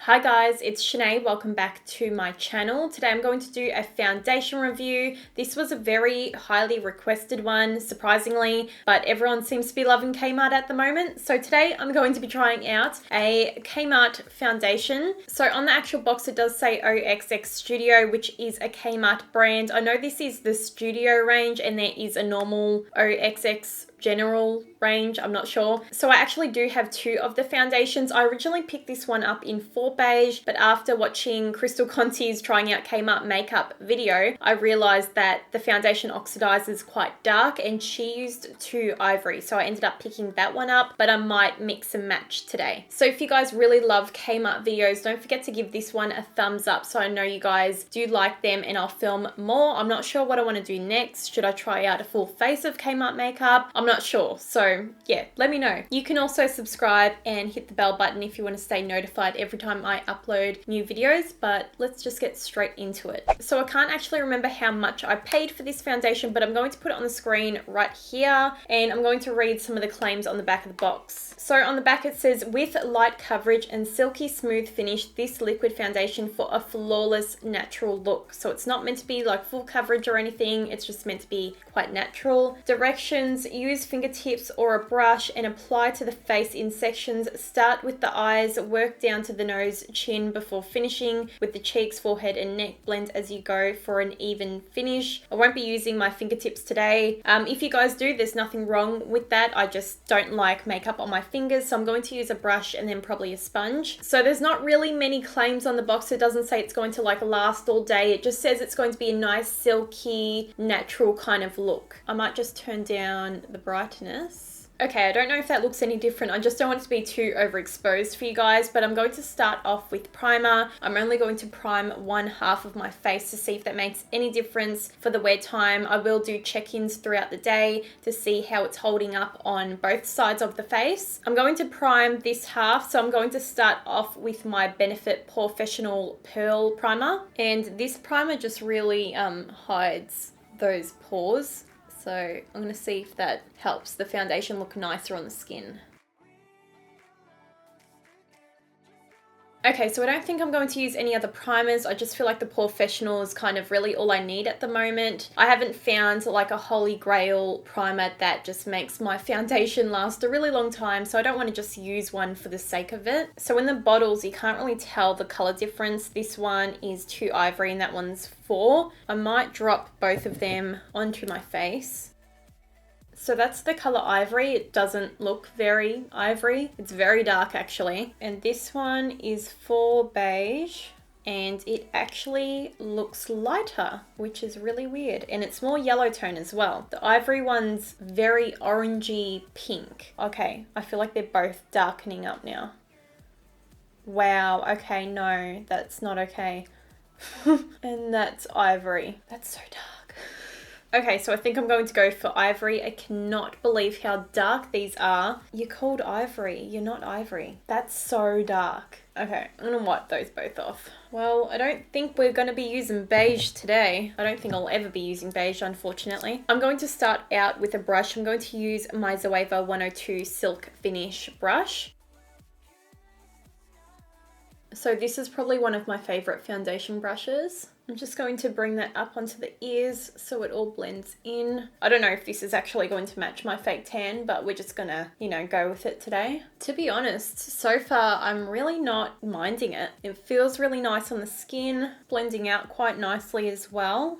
Hi guys, it's Senay. Welcome back to my channel. Today I'm going to do a foundation review. This was a very highly requested one, surprisingly, but everyone seems to be loving Kmart at the moment. So today I'm going to be trying out a Kmart foundation. So on the actual box it does say OXX Studio, which is a Kmart brand. I know this is the Studio range and there is a normal OXX general range, I'm not sure. So I actually do have two of the foundations. I originally picked this one up in Beige, but after watching Crystal Conti's trying out Kmart makeup video, I realized that the foundation oxidizes quite dark and she used two Ivory. So I ended up picking that one up, but I might mix and match today. So if you guys really love Kmart videos, don't forget to give this one a thumbs up so I know you guys do like them and I'll film more. I'm not sure what I want to do next. Should I try out a full face of Kmart makeup? I'm not sure. So yeah, let me know. You can also subscribe and hit the bell button if you want to stay notified every time I upload new videos, but let's just get straight into it. So I can't actually remember how much I paid for this foundation, but I'm going to put it on the screen right here and I'm going to read some of the claims on the back of the box. So on the back it says, with light coverage and silky smooth finish, this liquid foundation for a flawless natural look. So it's not meant to be like full coverage or anything, it's just meant to be quite natural. Directions: use fingertips or a brush and apply to the face in sections. Start with the eyes, work down to the nose, chin before finishing with the cheeks, forehead and neck. Blend as you go for an even finish. I won't be using my fingertips today. If you guys do, there's nothing wrong with that. I just don't like makeup on my fingers, so I'm going to use a brush and then probably a sponge. So there's not really many claims on the box. It doesn't say it's going to like last all day. It just says it's going to be a nice silky natural kind of look. I might just turn down the brightness. Okay, I don't know if that looks any different. I just don't want it to be too overexposed for you guys, but I'm going to start off with primer. I'm only going to prime one half of my face to see if that makes any difference for the wear time. I will do check-ins throughout the day to see how it's holding up on both sides of the face. I'm going to prime this half, so I'm going to start off with my Benefit Porefessional Pearl Primer. And this primer just really hides those pores. So I'm going to see if that helps the foundation look nicer on the skin. Okay, so I don't think I'm going to use any other primers. I just feel like the Porefessional is kind of really all I need at the moment. I haven't found like a holy grail primer that just makes my foundation last a really long time, so I don't want to just use one for the sake of it. So in the bottles, you can't really tell the color difference. This one is 2 Ivory and that one's 4. I might drop both of them onto my face. So that's the color Ivory. It doesn't look very ivory. It's very dark actually. And this one is for Beige and it actually looks lighter, which is really weird. And it's more yellow tone as well. The Ivory one's very orangey pink. Okay, I feel like they're both darkening up now. Wow, okay, no, that's not okay. And that's Ivory. That's so dark. Okay, so I think I'm going to go for Ivory. I cannot believe how dark these are. You're called Ivory. You're not Ivory. That's so dark. Okay, I'm gonna wipe those both off. Well, I don't think we're gonna be using Beige today. I don't think I'll ever be using Beige, unfortunately. I'm going to start out with a brush. I'm going to use my Zoeva 102 Silk Finish brush. So this is probably one of my favorite foundation brushes. I'm just going to bring that up onto the ears so it all blends in. I don't know if this is actually going to match my fake tan, but we're just gonna, you know, go with it today. To be honest, so far I'm really not minding it. It feels really nice on the skin, blending out quite nicely as well.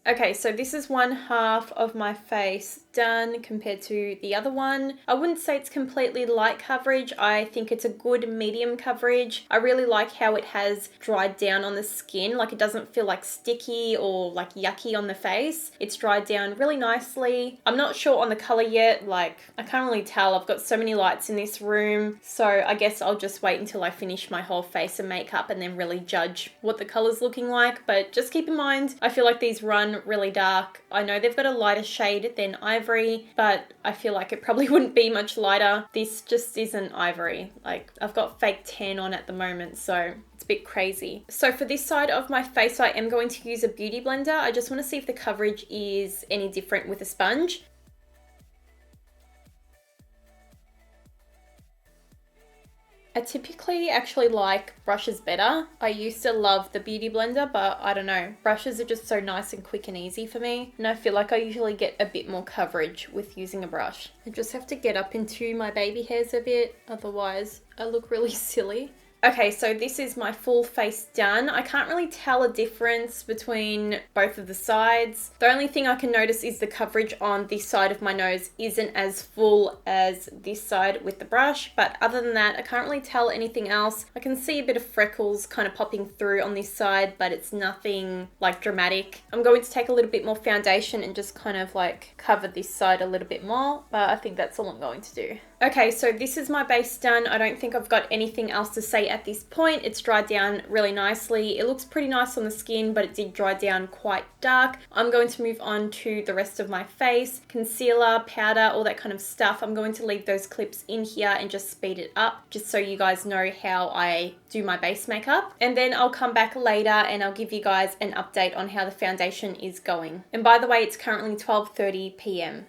Okay, so this is one half of my face done compared to the other one. I wouldn't say it's completely light coverage. I think it's a good medium coverage. I really like how it has dried down on the skin. Like it doesn't feel like sticky or like yucky on the face. It's dried down really nicely. I'm not sure on the color yet. Like I can't really tell. I've got so many lights in this room. So I guess I'll just wait until I finish my whole face and makeup and then really judge what the color's looking like. But just keep in mind, I feel like these run really dark. I know they've got a lighter shade than Ivory, but I feel like it probably wouldn't be much lighter. This just isn't Ivory. Like I've got fake tan on at the moment, so it's a bit crazy. So for this side of my face, I am going to use a beauty blender. I just want to see if the coverage is any different with a sponge. I typically actually like brushes better. I used to love the Beauty Blender, but I don't know. Brushes are just so nice and quick and easy for me. And I feel like I usually get a bit more coverage with using a brush. I just have to get up into my baby hairs a bit, otherwise I look really silly. Okay, so this is my full face done. I can't really tell a difference between both of the sides. The only thing I can notice is the coverage on this side of my nose isn't as full as this side with the brush, but other than that, I can't really tell anything else. I can see a bit of freckles kind of popping through on this side, but it's nothing like dramatic. I'm going to take a little bit more foundation and just kind of like cover this side a little bit more, but I think that's all I'm going to do. Okay, so this is my base done. I don't think I've got anything else to say at this point. It's dried down really nicely. It looks pretty nice on the skin, but it did dry down quite dark. I'm going to move on to the rest of my face. Concealer, powder, all that kind of stuff. I'm going to leave those clips in here and just speed it up, just so you guys know how I do my base makeup. And then I'll come back later and I'll give you guys an update on how the foundation is going. And by the way, it's currently 12:30 p.m.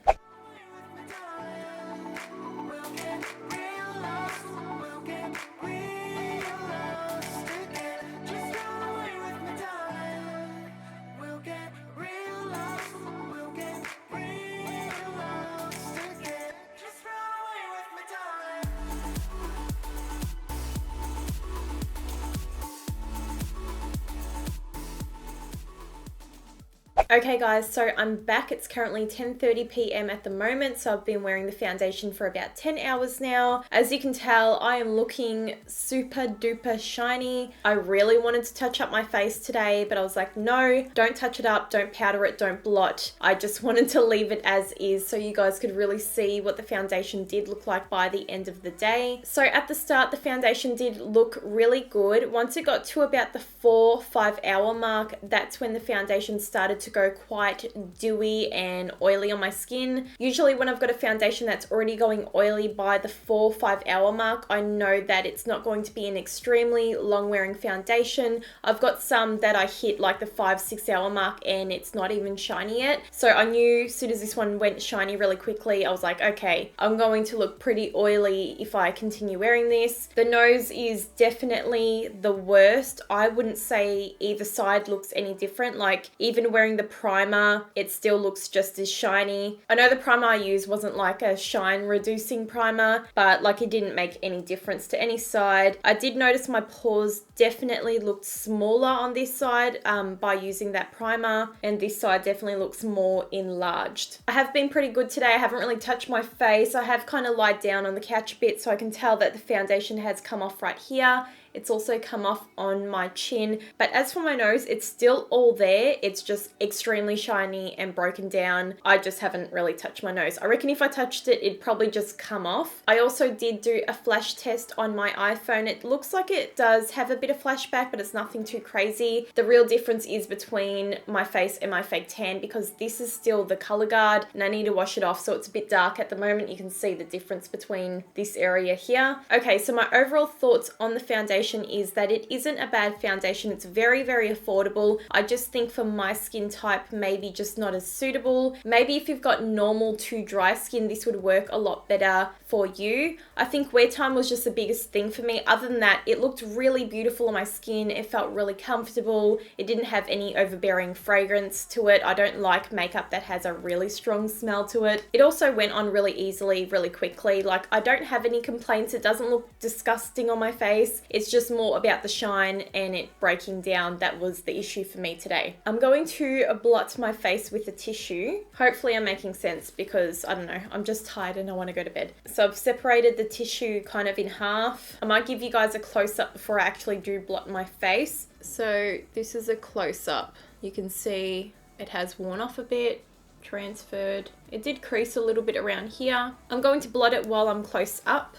Okay guys, so I'm back. It's currently 10:30 p.m. at the moment, so I've been wearing the foundation for about 10 hours now. As you can tell, I am looking super duper shiny. I really wanted to touch up my face today, but I was like, no, don't touch it up, don't powder it, don't blot. I just wanted to leave it as is so you guys could really see what the foundation did look like by the end of the day. So at the start, the foundation did look really good. Once it got to about the 4-5 hour mark, that's when the foundation started to go quite dewy and oily on my skin. Usually when I've got a foundation that's already going oily by the 4-5 hour mark, I know that it's not going to be an extremely long wearing foundation. I've got some that I hit like the 5-6 hour mark and it's not even shiny yet. So I knew as soon as this one went shiny really quickly, I was like, okay, I'm going to look pretty oily if I continue wearing this. The nose is definitely the worst. I wouldn't say either side looks any different. Like even wearing the primer, it still looks just as shiny. I know the primer I used wasn't like a shine reducing primer, but like it didn't make any difference to any side. I did notice my pores definitely looked smaller on this side by using that primer, and this side definitely looks more enlarged. I have been pretty good today. I haven't really touched my face. I have kind of lied down on the couch a bit so I can tell that the foundation has come off right here. It's also come off on my chin. But as for my nose, it's still all there. It's just extremely shiny and broken down. I just haven't really touched my nose. I reckon if I touched it, it'd probably just come off. I also did do a flash test on my iPhone. It looks like it does have a bit of flashback, but it's nothing too crazy. The real difference is between my face and my fake tan, because this is still the color guard and I need to wash it off, so it's a bit dark at the moment. You can see the difference between this area here. Okay, so my overall thoughts on the foundation is that it isn't a bad foundation. It's very, very affordable. I just think for my skin type, maybe just not as suitable. Maybe if you've got normal to dry skin, this would work a lot better for you. I think wear time was just the biggest thing for me. Other than that, it looked really beautiful on my skin. It felt really comfortable. It didn't have any overbearing fragrance to it. I don't like makeup that has a really strong smell to it. It also went on really easily, really quickly. Like I don't have any complaints. It doesn't look disgusting on my face. It's just more about the shine and it breaking down. That was the issue for me today. I'm going to blot my face with a tissue. Hopefully I'm making sense because I don't know, I'm just tired and I want to go to bed. So I've separated the tissue kind of in half. I might give you guys a close-up before I actually do blot my face. So this is a close-up. You can see it has worn off a bit, transferred. It did crease a little bit around here. I'm going to blot it while I'm close up.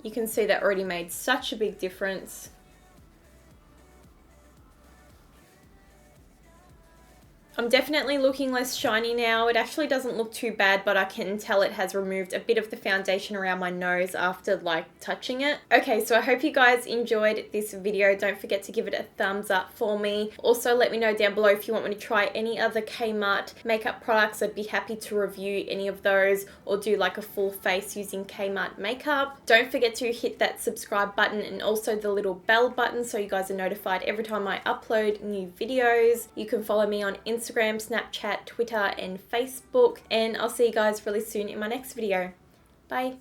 You can see that already made such a big difference. I'm definitely looking less shiny now. It actually doesn't look too bad, but I can tell it has removed a bit of the foundation around my nose after like touching it. Okay, so I hope you guys enjoyed this video. Don't forget to give it a thumbs up for me. Also, let me know down below if you want me to try any other Kmart makeup products. I'd be happy to review any of those or do like a full face using Kmart makeup. Don't forget to hit that subscribe button and also the little bell button so you guys are notified every time I upload new videos. You can follow me on Instagram, Snapchat, Twitter, and Facebook. And I'll see you guys really soon in my next video. Bye.